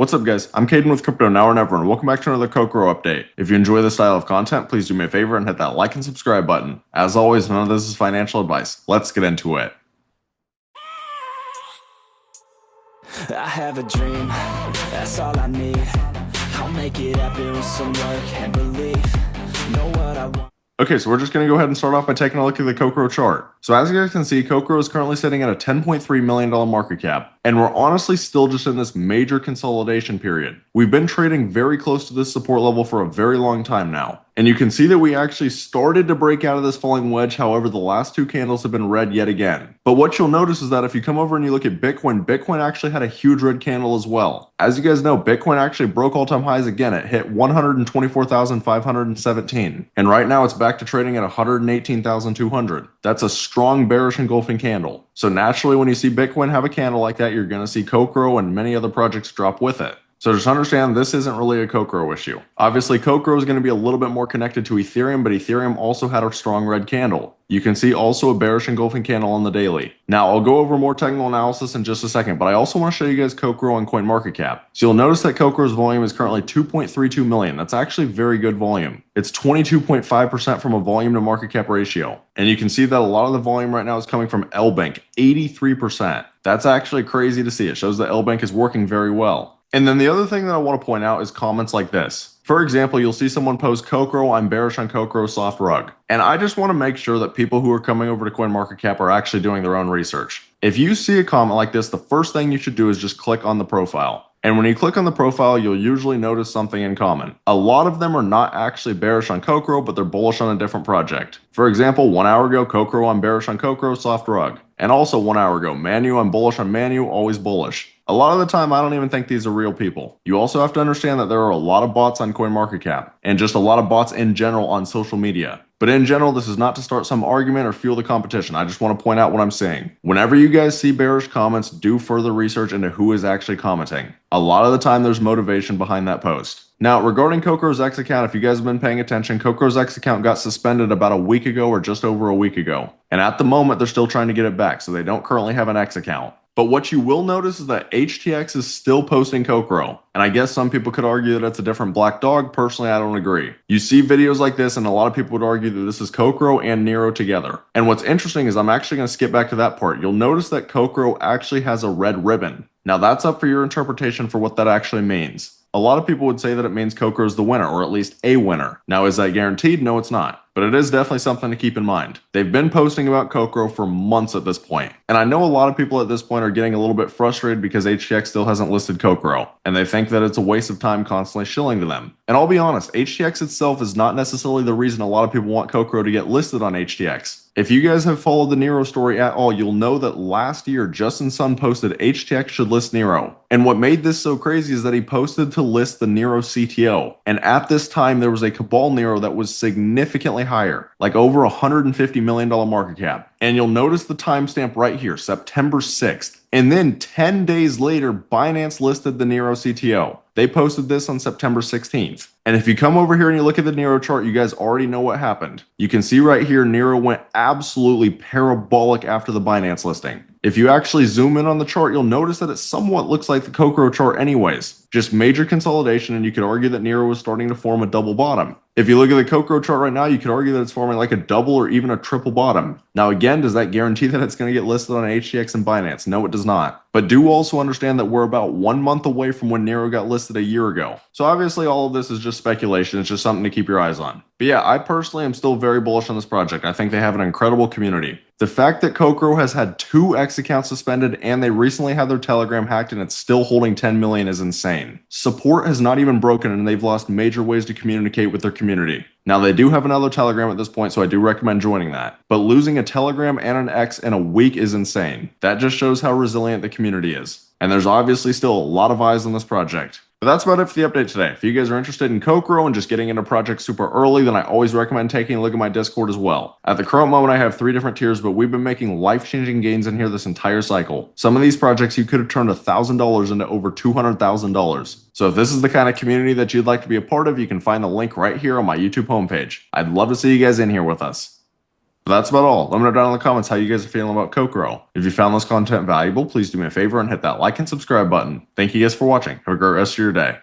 What's up guys, I'm Caden with Crypto Now or Never and welcome back to another Cocoro update. If you enjoy this style of content, please do me a favor and hit that like and subscribe button. As always, none of this is financial advice. Let's get into it. I have a dream, that's all I need. I'll make it happen with some work and belief. Know what I want. Okay, so we're just going to go ahead and start off by taking a look at the Cocoro chart. So as you guys can see, Cocoro is currently sitting at a $10.3 million market cap. And we're honestly still just in this major consolidation period. We've been trading very close to this support level for a very long time now. And you can see that we actually started to break out of this falling wedge. However, the last two candles have been red yet again. But what you'll notice is that if you come over and you look at Bitcoin, Bitcoin actually had a huge red candle as well. As you guys know, Bitcoin actually broke all-time highs again. It hit 124,517. And right now it's back to trading at 118,200. That's a strong bearish engulfing candle. So naturally, when you see Bitcoin have a candle like that, you're going to see Cocoro and many other projects drop with it. So just understand this isn't really a Cocoro issue. Obviously, Cocoro is going to be a little bit more connected to Ethereum, but Ethereum also had a strong red candle. You can see also a bearish engulfing candle on the daily. Now, I'll go over more technical analysis in just a second, but I also want to show you guys Cocoro on CoinMarketCap. So you'll notice that Cocoro's volume is currently 2.32 million. That's actually very good volume. It's 22.5% from a volume to market cap ratio. And you can see that a lot of the volume right now is coming from LBank, 83%. That's actually crazy to see. It shows that LBank is working very well. And then the other thing that I want to point out is comments like this. For example, you'll see someone post Cocoro, I'm bearish on Cocoro soft rug. And I just want to make sure that people who are coming over to CoinMarketCap are actually doing their own research. If you see a comment like this, the first thing you should do is just click on the profile. And when you click on the profile, you'll usually notice something in common. A lot of them are not actually bearish on Cocoro, but they're bullish on a different project. For example, 1 hour ago, Cocoro, I'm bearish on Cocoro, soft rug. And also 1 hour ago, Manu, I'm bullish on Manu, always bullish. A lot of the time, I don't even think these are real people. You also have to understand that there are a lot of bots on CoinMarketCap, and just a lot of bots in general on social media. But in general, this is not to start some argument or fuel the competition. I just want to point out what I'm saying. Whenever you guys see bearish comments, do further research into who is actually commenting. A lot of the time, there's motivation behind that post. Now, regarding Cocoro's X account, if you guys have been paying attention, Cocoro's X account got suspended about a week ago or just over a week ago. And at the moment, they're still trying to get it back, so they don't currently have an X account. But what you will notice is that HTX is still posting Cocoro. And I guess some people could argue that it's a different black dog. Personally, I don't agree. You see videos like this, and a lot of people would argue that this is Cocoro and Nero together. And what's interesting is I'm actually going to skip back to that part. You'll notice that Cocoro actually has a red ribbon. Now, that's up for your interpretation for what that actually means. A lot of people would say that it means Cocoro is the winner, or at least a winner. Now, is that guaranteed? No, it's not. But it is definitely something to keep in mind. They've been posting about Cocoro for months at this point. And I know a lot of people at this point are getting a little bit frustrated because HTX still hasn't listed Cocoro. And they think that it's a waste of time constantly shilling to them. And I'll be honest, HTX itself is not necessarily the reason a lot of people want Cocoro to get listed on HTX. If you guys have followed the Nero story at all, you'll know that last year, Justin Sun posted HTX should list Nero. And what made this so crazy is that he posted to list the Nero CTO. And at this time, there was a Cabal Nero that was significantly higher, like over $150 million market cap. And you'll notice the timestamp right here, September 6th. And then 10 days later, Binance listed the Nero CTO. They posted this on September 16th. And if you come over here and you look at the Nero chart, you guys already know what happened. You can see right here, Nero went absolutely parabolic after the Binance listing. If you actually zoom in on the chart, you'll notice that it somewhat looks like the Cocoro chart anyways. Just major consolidation, and you could argue that Nero was starting to form a double bottom. If you look at the Cocoro chart right now, you could argue that it's forming like a double or even a triple bottom. Now again, does that guarantee that it's going to get listed on HTX and Binance? No, it does not. But do also understand that we're about 1 month away from when Nero got listed a year ago. So obviously all of this is just speculation. It's just something to keep your eyes on. But yeah, I personally am still very bullish on this project. I think they have an incredible community. The fact that Cocoro has had 2 X accounts suspended and they recently had their Telegram hacked and it's still holding 10 million is insane. Support has not even broken and they've lost major ways to communicate with their community. Now, they do have another Telegram at this point, so I do recommend joining that. But losing a Telegram and an X in a week is insane. That just shows how resilient the community is. And there's obviously still a lot of eyes on this project. But that's about it for the update today. If you guys are interested in Cocoro and just getting into projects super early, then I always recommend taking a look at my Discord as well. At the current moment, I have 3 different tiers, but we've been making life-changing gains in here this entire cycle. Some of these projects you could have turned $1,000 into over $200,000. So if this is the kind of community that you'd like to be a part of, you can find the link right here on my YouTube homepage. I'd love to see you guys in here with us. But that's about all. Let me know down in the comments how you guys are feeling about Cocoro. If you found this content valuable, please do me a favor and hit that like and subscribe button. Thank you guys for watching. Have a great rest of your day.